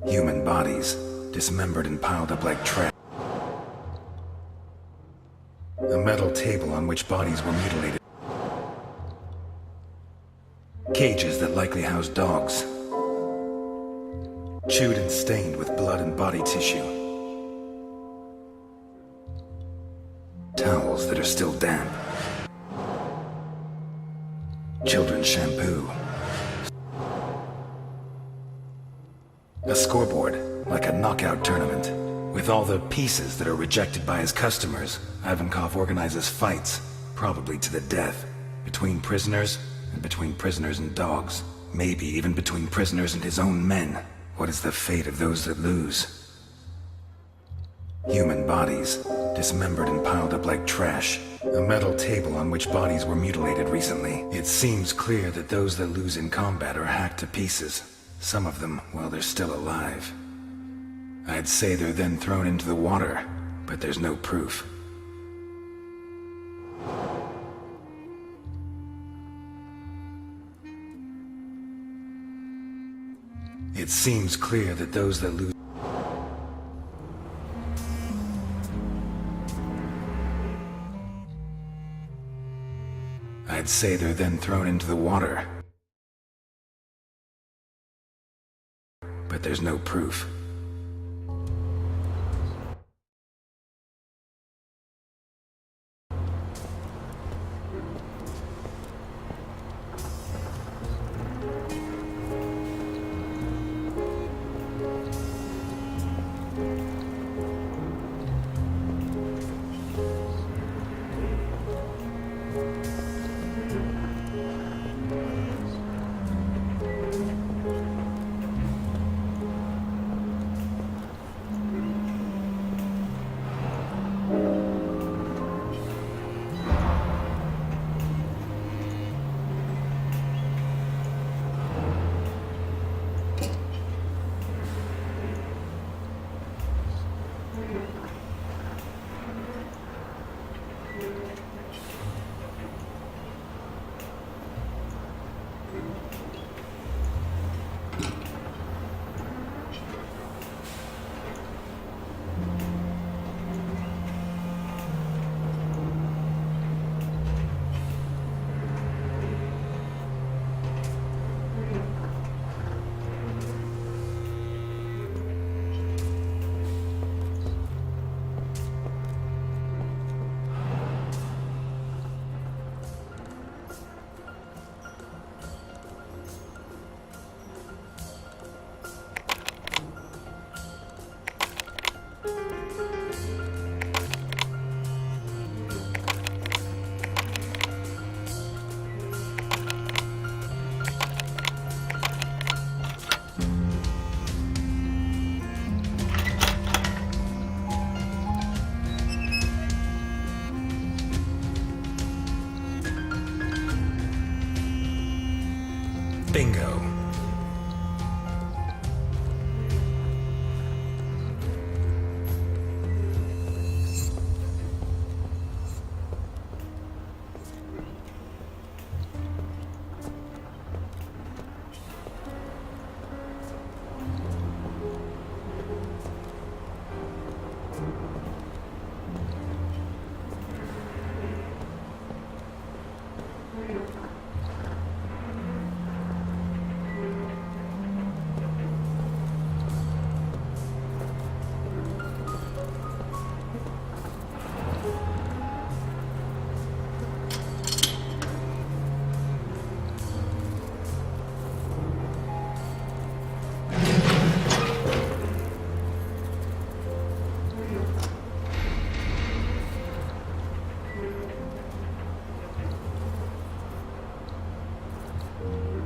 Human bodies, dismembered and piled up like trash. A metal table on which bodies were mutilated. Cages that likely housed dogs. Chewed and stained with blood and body tissue. Towels that are still damp. Children's shampoo. A scoreboard, like a knockout tournament. With all the pieces that are rejected by his customers, Ivankov organizes fights, probably to the death, between prisoners and between prisoners and dogs. Maybe even between prisoners and his own men. What is the fate of those that lose? Human bodies, dismembered and piled up like trash. A metal table on which bodies were mutilated recently. It seems clear that those that lose in combat are hacked to pieces. Some of them while they're still alive. I'd say they're then thrown into the water, but there's no proof. It seems clear that those that lose... I'd say they're then thrown into the water, but there's no proof. Bingo.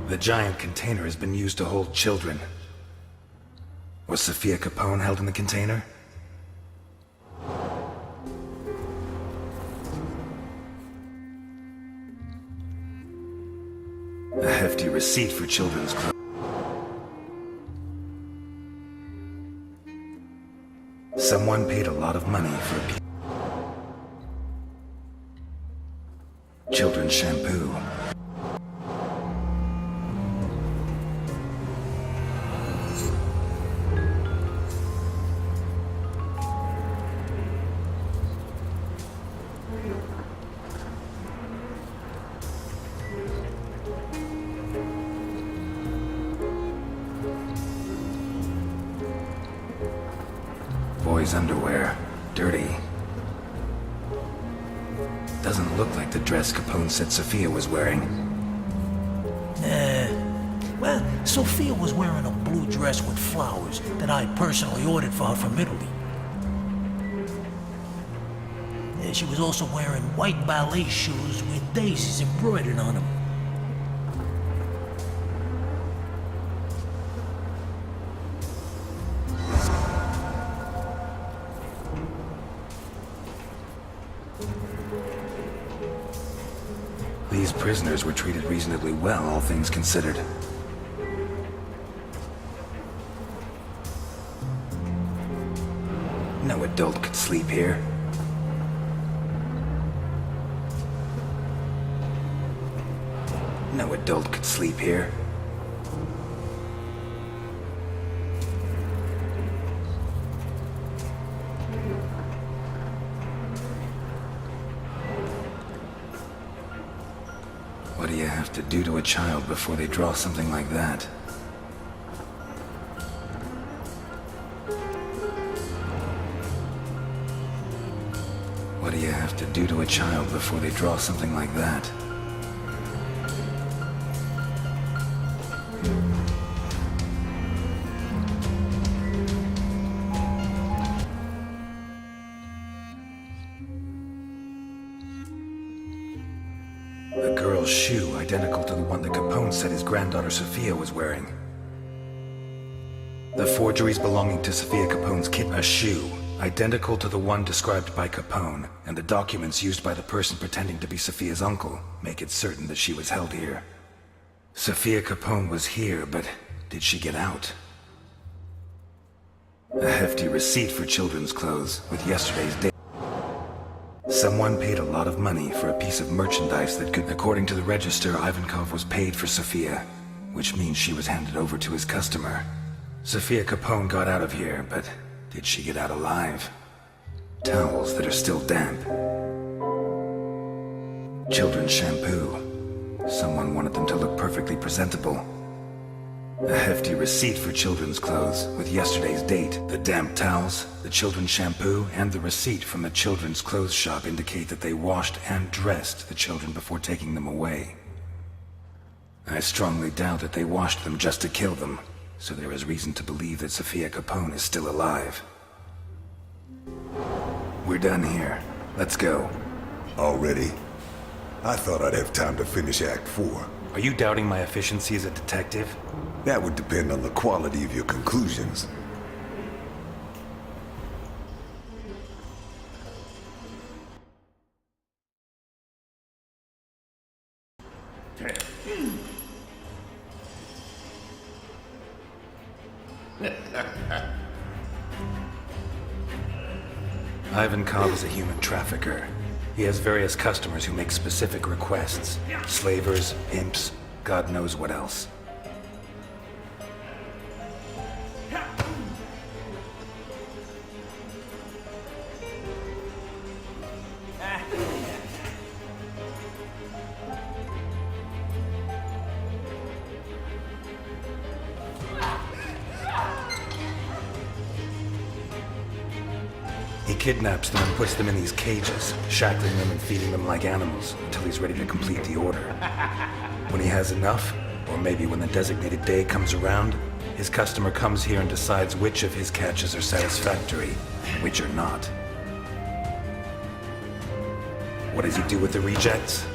The giant container has been used to hold children. Was Sophia Capone held in the container? A hefty receipt for children's clothes. Someone paid a lot of money for a piece. Children's shampoo. his underwear. Dirty. Doesn't look like the dress Capone said Sophia was wearing. Well, Sophia was wearing a blue dress with flowers that I personally ordered for her from Italy. She was also wearing white ballet shoes with daisies embroidered on them. These prisoners were treated reasonably well, all things considered. No adult could sleep here. No adult could sleep here. What do you have to do to a child before they draw something like that? What do you have to do to a child before they draw something like that? A girl's shoe identical to the one that Capone said his granddaughter Sophia was wearing. The forgeries belonging to Sophia Capone's kitten, a shoe identical to the one described by Capone, and the documents used by the person pretending to be Sophia's uncle make it certain that she was held here. Sophia Capone was here, but did she get out? A hefty receipt for children's clothes with yesterday's date. Someone paid a lot of money for a piece of merchandise that could, according to the register, Ivankov was paid for Sophia, which means she was handed over to his customer. Sophia Capone got out of here, but did she get out alive? Towels that are still damp. Children's shampoo. Someone wanted them to look perfectly presentable. A hefty receipt for children's clothes with yesterday's date. The damp towels, the children's shampoo, and the receipt from the children's clothes shop indicate that they washed and dressed the children before taking them away. I strongly doubt that they washed them just to kill them, so there is reason to believe that Sophia Capone is still alive. We're done here. Let's go. Already? I thought I'd have time to finish Act 4. Are you doubting my efficiency as a detective? That would depend on the quality of your conclusions. Ivankov is a human trafficker. He has various customers who make specific requests. Slavers, imps, God knows what else. He kidnaps them and puts them in these cages, shackling them and feeding them like animals until he's ready to complete the order. When he has enough, or maybe when the designated day comes around, his customer comes here and decides which of his catches are satisfactory and which are not. What does he do with the rejects?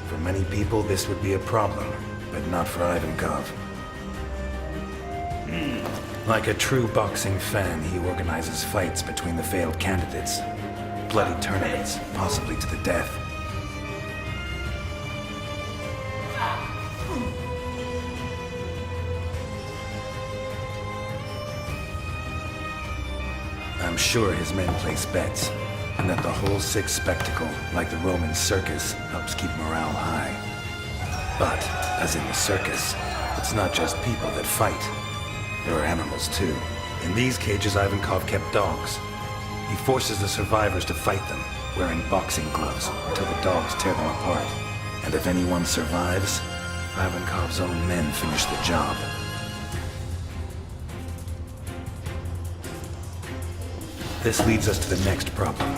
For many people, this would be a problem, but not for Ivankov. Like a true boxing fan, he organizes fights between the failed candidates. Bloody tournaments, possibly to the death. I'm sure his men place bets, and that the whole sick spectacle, like the Roman circus, helps keep morale high. But, as in the circus, it's not just people that fight. There are animals, too. In these cages, Ivankov kept dogs. He forces the survivors to fight them, wearing boxing gloves, until the dogs tear them apart. And if anyone survives, Ivankov's own men finish the job. This leads us to the next problem.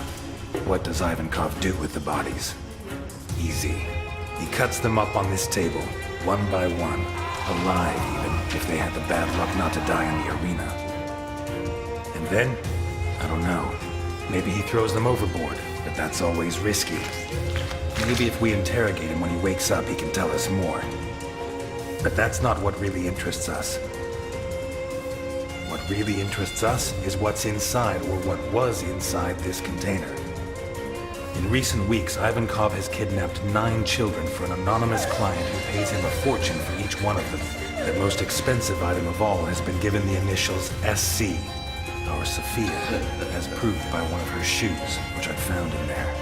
What does Ivankov do with the bodies? Easy. He cuts them up on this table, one by one, alive even, if they had the bad luck not to die in the arena. And then, I don't know, maybe he throws them overboard, but that's always risky. Maybe if we interrogate him when he wakes up, he can tell us more. But that's not what really interests us. What really interests us is what's inside, or what was inside this container. In recent weeks, Ivankov has kidnapped 9 children for an anonymous client who pays him a fortune for each one of them. The most expensive item of all has been given the initials SC, our Sophia, as proved by one of her shoes, which I found in there.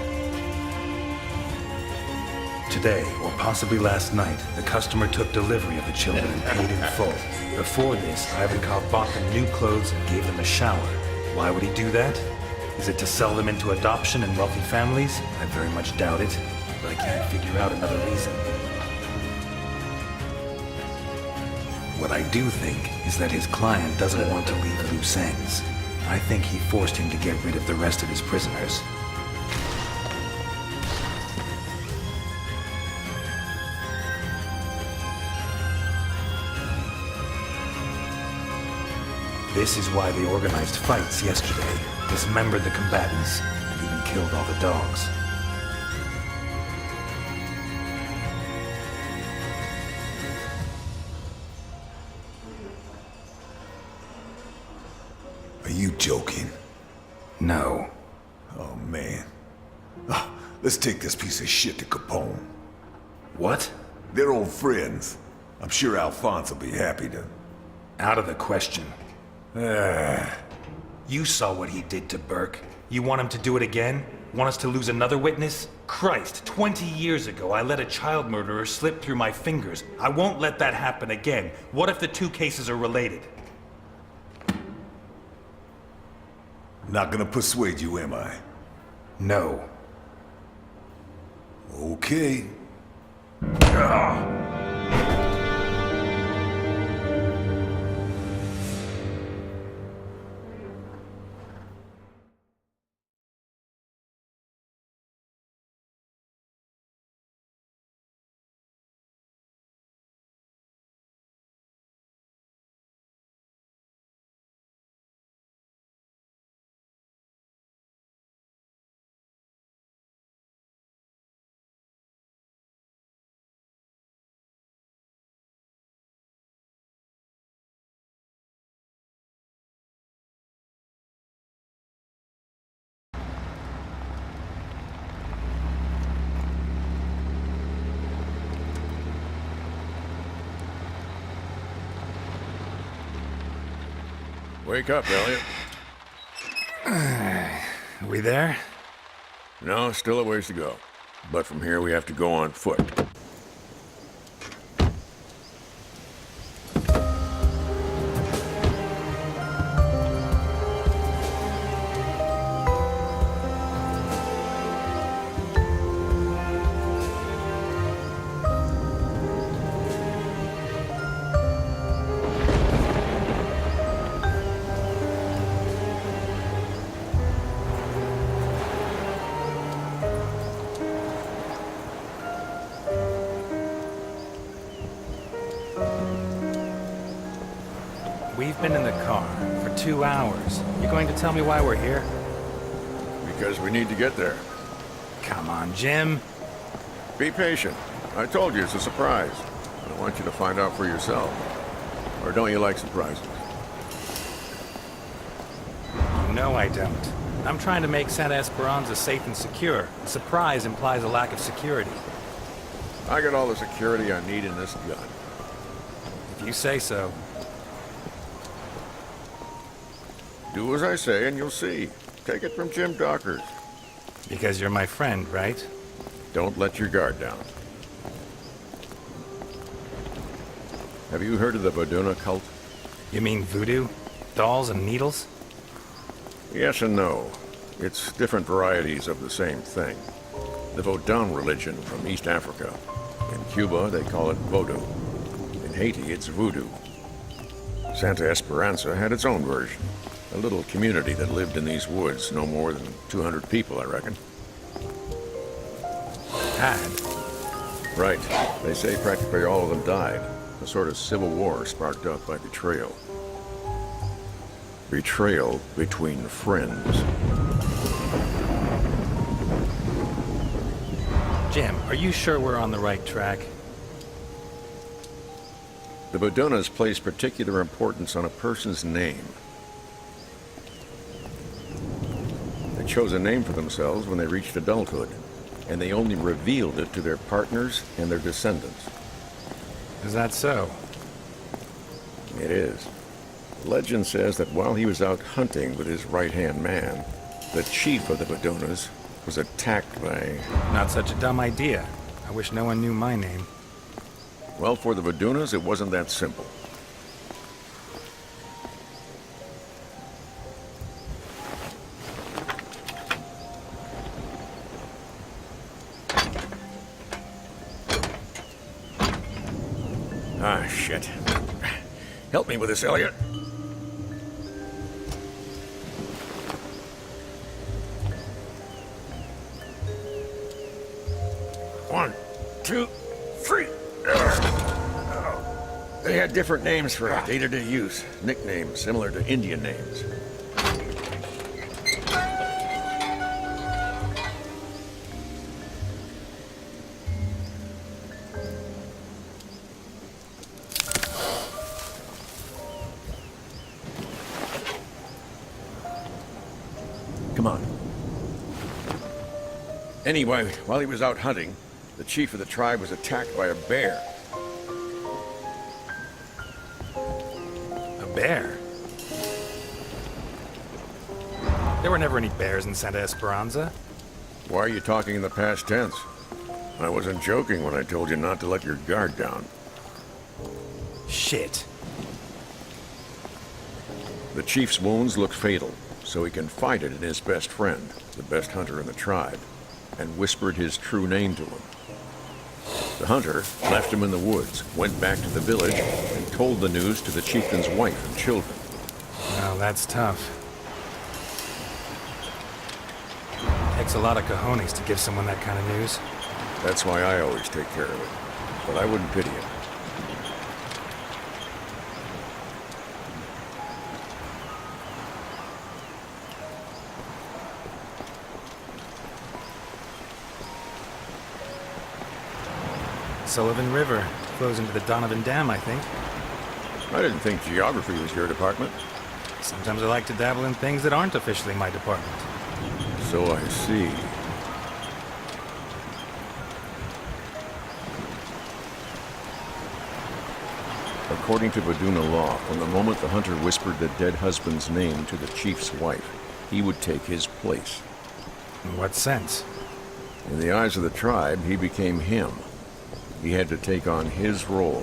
Today, or possibly last night, the customer took delivery of the children and paid in full. Before this, Ivankov bought them new clothes and gave them a shower. Why would he do that? Is it to sell them into adoption in wealthy families? I very much doubt it, but I can't figure out another reason. What I do think is that his client doesn't want to leave loose ends. I think he forced him to get rid of the rest of his prisoners. This is why they organized fights yesterday, dismembered the combatants, and even killed all the dogs. Are you joking? No. Oh, man. Let's take this piece of shit to Capone. What? They're old friends. I'm sure Alphonse will be happy to... Out of the question. You saw what he did to Burke. You want him to do it again? Want us to lose another witness? Christ, 20 years ago I let a child murderer slip through my fingers. I won't let that happen again. What if the two cases are related? Not gonna persuade you, am I? No. Okay. Wake up, Elliot. Are we there? No, still a ways to go. But from here we have to go on foot. We've been in the car for 2 hours. You going to tell me why we're here? Because we need to get there. Come on, Jim. Be patient. I told you it's a surprise. I want you to find out for yourself. Or don't you like surprises? No, I don't. I'm trying to make Santa Esperanza safe and secure. A surprise implies a lack of security. I got all the security I need in this gun. If you say so. Do as I say and you'll see. Take it from Jim Dockers. Because you're my friend, right? Don't let your guard down. Have you heard of the Voduna cult? You mean voodoo? Dolls and needles? Yes and no. It's different varieties of the same thing. The Vodun religion from East Africa. In Cuba, they call it Vodou. In Haiti, it's voodoo. Santa Esperanza had its own version. A little community that lived in these woods, no more than 200 people, I reckon. Had. Right. They say practically all of them died. A sort of civil war sparked up by betrayal. Betrayal between friends. Jim, are you sure we're on the right track? The Bodonas place particular importance on a person's name. They chose a name for themselves when they reached adulthood, and they only revealed it to their partners and their descendants. Is that so? It is. Legend says that while he was out hunting with his right-hand man, the chief of the Bodonas was attacked by... Not such a dumb idea. I wish no one knew my name. Well, for the Bodonas, it wasn't that simple. Ah, shit. Help me with this, Elliot. One, two, three. They had different names for day-to-day use. Nicknames similar to Indian names. Come on. Anyway, while he was out hunting, the chief of the tribe was attacked by a bear. A bear? There were never any bears in Santa Esperanza. Why are you talking in the past tense? I wasn't joking when I told you not to let your guard down. Shit. The chief's wounds look fatal, so he confided in his best friend, the best hunter in the tribe, and whispered his true name to him. The hunter left him in the woods, went back to the village, and told the news to the chieftain's wife and children. Well, that's tough. Takes a lot of cojones to give someone that kind of news. That's why I always take care of it. But I wouldn't pity him. Sullivan River flows into the Donovan Dam, I think. I didn't think geography was your department. Sometimes I like to dabble in things that aren't officially my department. So I see. According to Boduna law, from the moment the hunter whispered the dead husband's name to the chief's wife, he would take his place. In what sense? In the eyes of the tribe, he became him. He had to take on his role,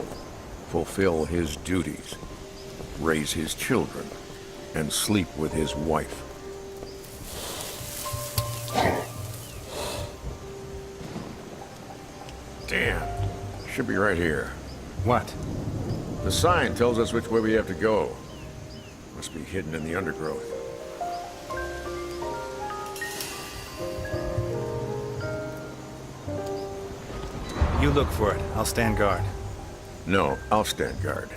fulfill his duties, raise his children, and sleep with his wife. Damn. Should be right here. What? The sign tells us which way we have to go. Must be hidden in the undergrowth. You look for it. I'll stand guard. No, I'll stand guard.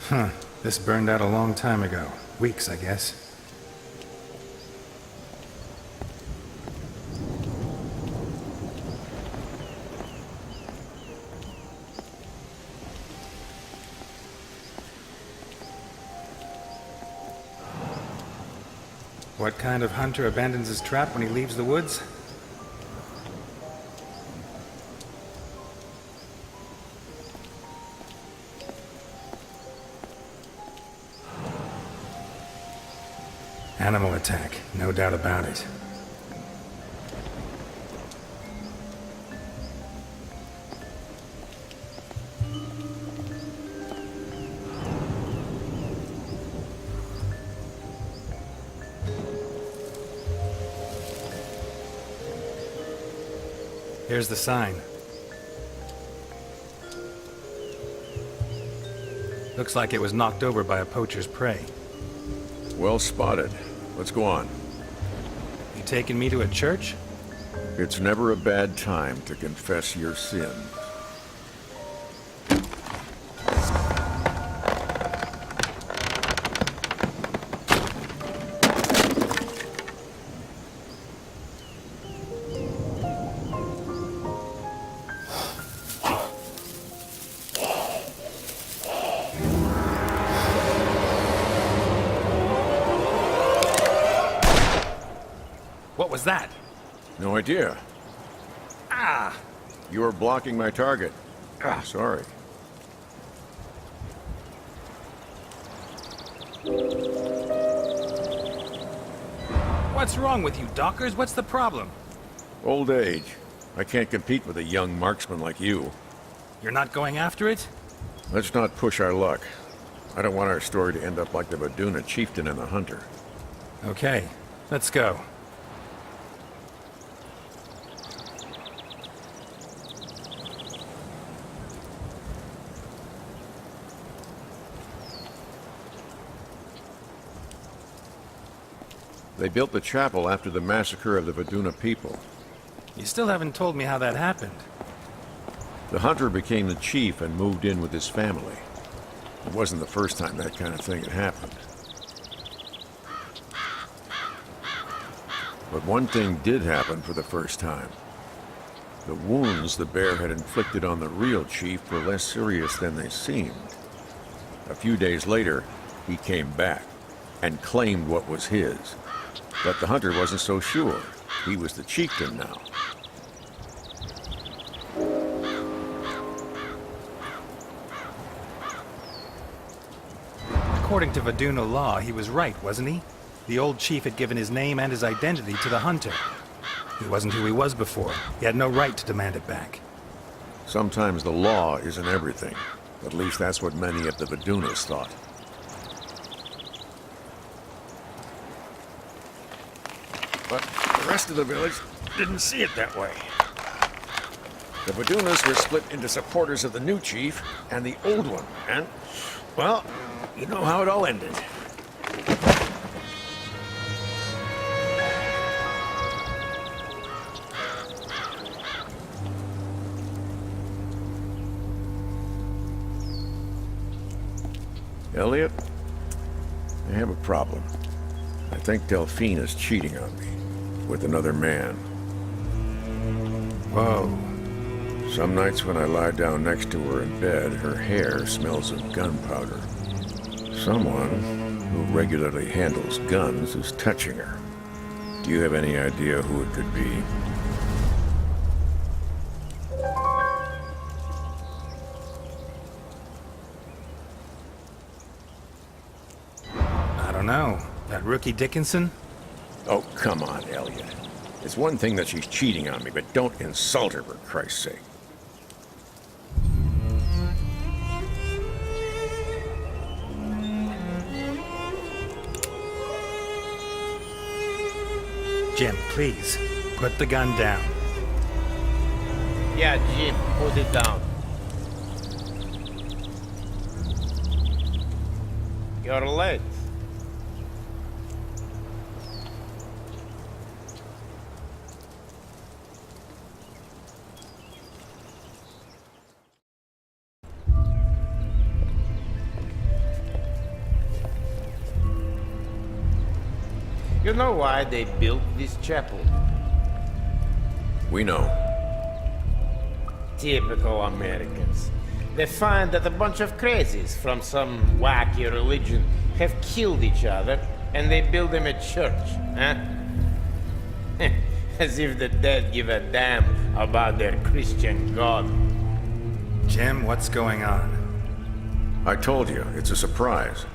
Huh. This burned out a long time ago. Weeks, I guess. What kind of hunter abandons his trap when he leaves the woods? Animal attack, no doubt about it. Here's the sign. Looks like it was knocked over by a poacher's prey. Well spotted. Let's go on. You taking me to a church? It's never a bad time to confess your sins. What was that? No idea. Ah! You were blocking my target. Sorry. What's wrong with you, Dockers? What's the problem? Old age. I can't compete with a young marksman like you. You're not going after it? Let's not push our luck. I don't want our story to end up like the Vaduna chieftain and the hunter. Okay, let's go. They built the chapel after the massacre of the Vaduna people. You still haven't told me how that happened. The hunter became the chief and moved in with his family. It wasn't the first time that kind of thing had happened. But one thing did happen for the first time. The wounds the bear had inflicted on the real chief were less serious than they seemed. A few days later, he came back and claimed what was his. But the hunter wasn't so sure. He was the chieftain now. According to Vaduna law, he was right, wasn't he? The old chief had given his name and his identity to the hunter. He wasn't who he was before. He had no right to demand it back. Sometimes the law isn't everything. At least that's what many of the Vadunas thought. But the rest of the village didn't see it that way. The Vadunas were split into supporters of the new chief and the old one, and, well, you know how it all ended. Elliot, I have a problem. I think Delphine is cheating on me with another man. Whoa. Some nights when I lie down next to her in bed, her hair smells of gunpowder. Someone who regularly handles guns is touching her. Do you have any idea who it could be? I don't know. That rookie Dickinson? Oh, come on, Elliot. It's one thing that she's cheating on me, but don't insult her for Christ's sake. Jim, please, put the gun down. Yeah, Jim, put it down. You're late. You know why they built this chapel? We know. Typical Americans. They find that a bunch of crazies from some wacky religion have killed each other, and they build them a church, huh? As if the dead give a damn about their Christian God. Jim, what's going on? I told you, it's a surprise.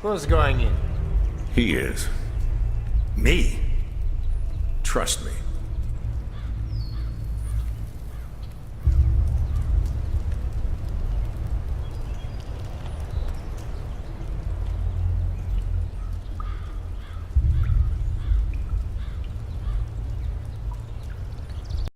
Who's going in? He is. Me? Trust me.